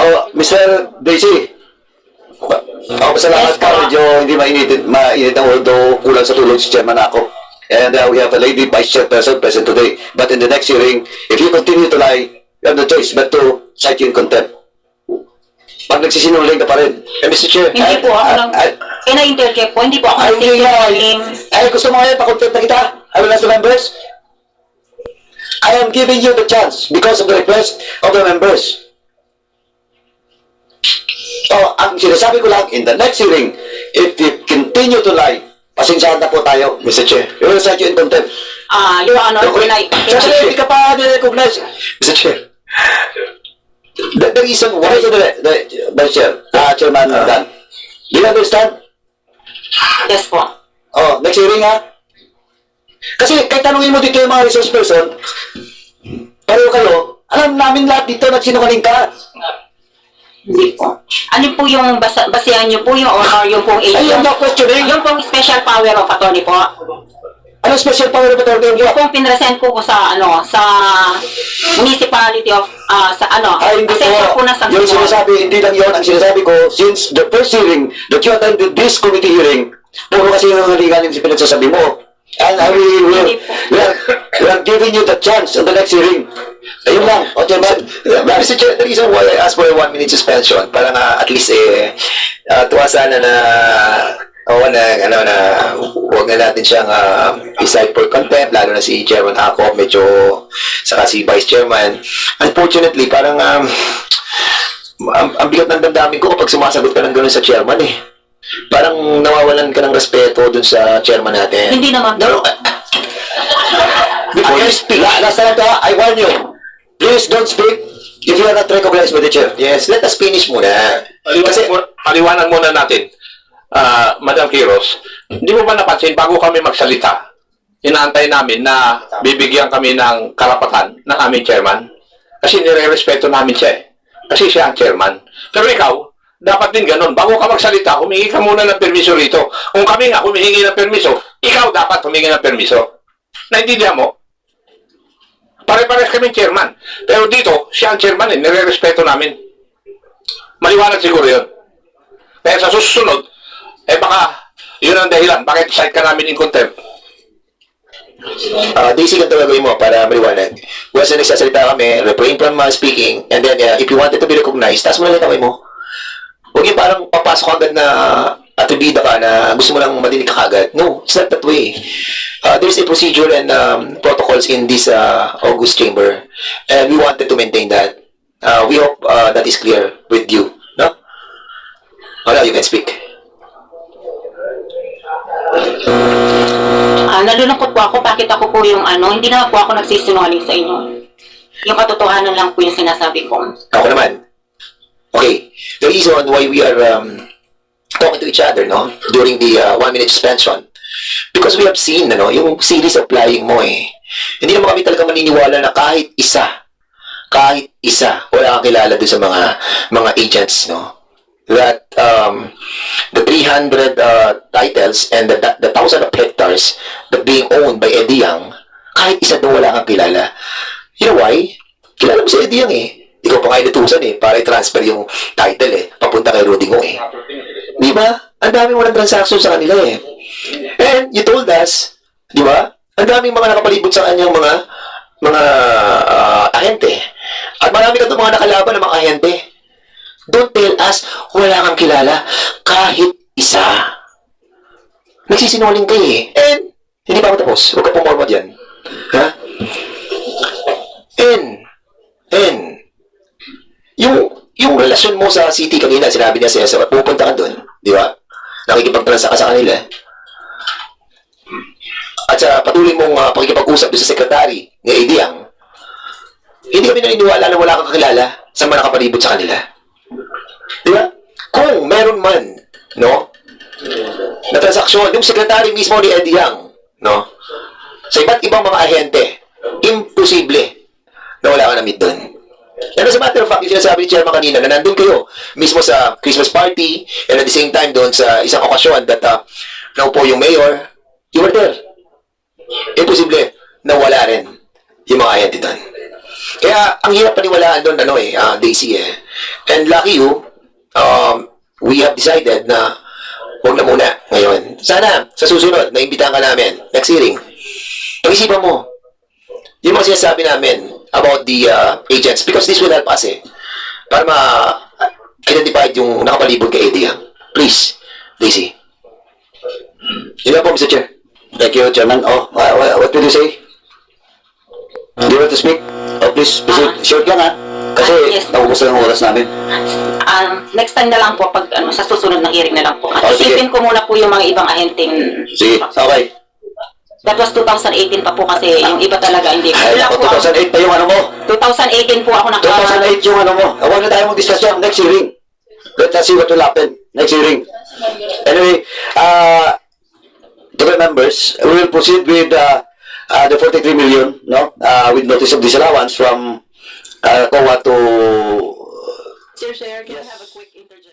Oh, Mr. Daisy. Pasalamat Yes, ka. Medyo hindi mainit ang ulo, kulang sa tulog si Chairman ako. And we have a lady vice chairperson present today. But in the next hearing, if you continue to lie, you have no choice but to cite you in contempt. Pag nagsisinungaling ka pa rin. Mr. Chair, Hindi po ako lang, ina-interject po, hindi po ako hindi nga. nagsisinungaling. Ay, gusto mo ngayon, pakontempt na kita. I will ask the members. I am giving you the chance because of the request of the members. So, ang sinasabi ko lang, in the next hearing, if you continue to lie, pasensyahan na po tayo, Mr. Chair. We will cite you in contempt. Your Honor, Kasi hindi ka pa nirecognize. Mr. Chair. The reason why, Vice Chair, Chairman Dan, do you understand? Yes po. Oh, next hearing ha? Kasi kahit tanungin mo dito yung mga resource person, pareho kayo, alam namin lahat dito nagsinungaling ka. Hindi po. Ano po yung basehan niyo po yung honor, yung pong Ay, yung no questioning. yung pong special power of attorney po? Ano special power of attorney Yung pong pinresent ko sa sa municipality of sa Ay, hindi assessor po. po na sa Yung sinasabi, hindi lang yun. Ang sinasabi ko, since the first hearing that you attended this committee hearing, puro kasi yung haligan yung pinagsasabi mo. And we are giving you the chance on the next hearing. Ayun lang. O, Chairman. Mr. Chair, the reason why I asked for a 1-minute suspension, para nga at least tuwa sana na huwag na natin siyang i-cite for contempt, lalo na si Chairman Ako, medyo, saka si Vice Chairman. Unfortunately, parang ang bigat ng damdamin ko kapag sumasagot ka ng gano'n sa Chairman eh. Parang nawawalan ka ng respeto dun sa Chairman natin. Hindi naman. No, Before you speak, last time I warn you, please don't speak if you are not recognized by the chair. yes, let us finish muna. Kasi paliwanag muna natin, Madam Quiros, hindi mo ba napansin bago kami magsalita, inaantay namin na bibigyan kami ng karapatan ng aming chairman? Kasi nire-respeto namin siya eh. Kasi siya ang chairman. Pero ikaw, dapat din ganun. Bago ka magsalita, humingi ka muna ng permiso rito. Kung kami nga humihingi ng permiso, ikaw dapat humingi ng permiso. Naintindihan mo? Pare-pares kami chairman. Pero dito, siya ang chairman eh. Nire-respeto namin. Maliwanag siguro yun. Kaya sa susunod, baka yun ang dahilan. Bakit cite ka namin in contempt? Daisy, ganito gagawin mo para maliwanag. Once na nagsasalita kami, refrain from speaking, and then if you wanted to be recognized, taas mo lang yung kamay mo. Huwag yung parang papasok agad na atribida ka na gusto mo lang madinig ka agad. No, it's not that way. There's a procedure and protocols in this August chamber, and we wanted to maintain that. We hope that is clear with you. No? Now you can speak. Nalulungkot po ako, bakit ako po yung hindi naman po ako nagsisinungaling sa inyo. Yung katotohanan lang po yung sinasabi ko. Ako naman. Okay, the reason why we are talking to each other, no, during the 1-minute suspension, because we have seen, yung series of lying mo eh. Hindi naman kami talaga maniniwala na kahit isa, wala kang kilala doon sa mga agents, no, that the 300 titles and the 1,000 of hectares that being owned by Eddie Yang, kahit isa doon wala kang kilala. You know why? Kilala mo si Eddie Yang eh. Ikaw pa nga inutusan eh, para i-transfer yung title eh, papunta kay Rudy Ngo eh. Di ba? Ang daming walang transaction sa kanila eh. And you told us, di ba? Ang daming mga nakapalibot sa kanyang mga ahente. At marami ka doon mga nakalaban ng mga ahente. Don't tell us, wala kang kilala, kahit isa. Nagsisinungaling kayo eh. And, hindi pa ako tapos. Huwag ka pumorma dyan. Ha? And, yung relasyon mo sa city kanina, sinabi niya sa Cesar, pupunta ka doon, di ba? Nakikipagtransa ka sa kanila. At sa patuloy mong pakikipag-usap doon sa sekretary ni Ediang, hindi kami naniniwala na wala kang kakilala sa mga nakapalibot sa kanila. Di ba? Kung meron man, no, na transaksyon, yung sekretary mismo ni Ediang, no, sa iba't ibang mga ahente, imposible na wala ka na-meet doon. And as a matter of fact, yung sinasabi ni Chairman kanina na nandun kayo mismo sa Christmas party and at the same time doon sa isang okasyon that naupo yung mayor, you were there. Imposible na wala rin yung mga ahente doon. Kaya, ang hirap paniwalaan doon, Daisy And lucky you, we have decided na huwag na muna ngayon. Sana, sa susunod, naimbitahan ka namin, next hearing, pag-isipan mo, yung mga sinasabi namin about the agents, because this will help us para ma-identify yung nakapalibot kay Eddie. Please, Daisy. Yun lang po, Mr. Chair. Thank you, Chairman. Oh, what will you say? Do you want to speak? Oh, please, proceed. Short lang, ha? Kasi, Yes. naubos na ang oras namin. Next time na lang po, pag sa susunod na hearing na lang po. At Oh, sige. isipin ko muna po yung mga ibang ahenteng... Sige, okay. That was 2018 pa po kasi yung iba talaga hindi. Ay, Wala ako, po 2008 pa yung ano mo. 2018 po ako 2008 yung ano mo. Huwag na tayo mag-discuss yan. Next hearing. Let us see what will happen. Next hearing. Anyway, to the members, we will proceed with the 43 million, no? With notice of disallowance from COA to... Sir, can I have a quick interjection?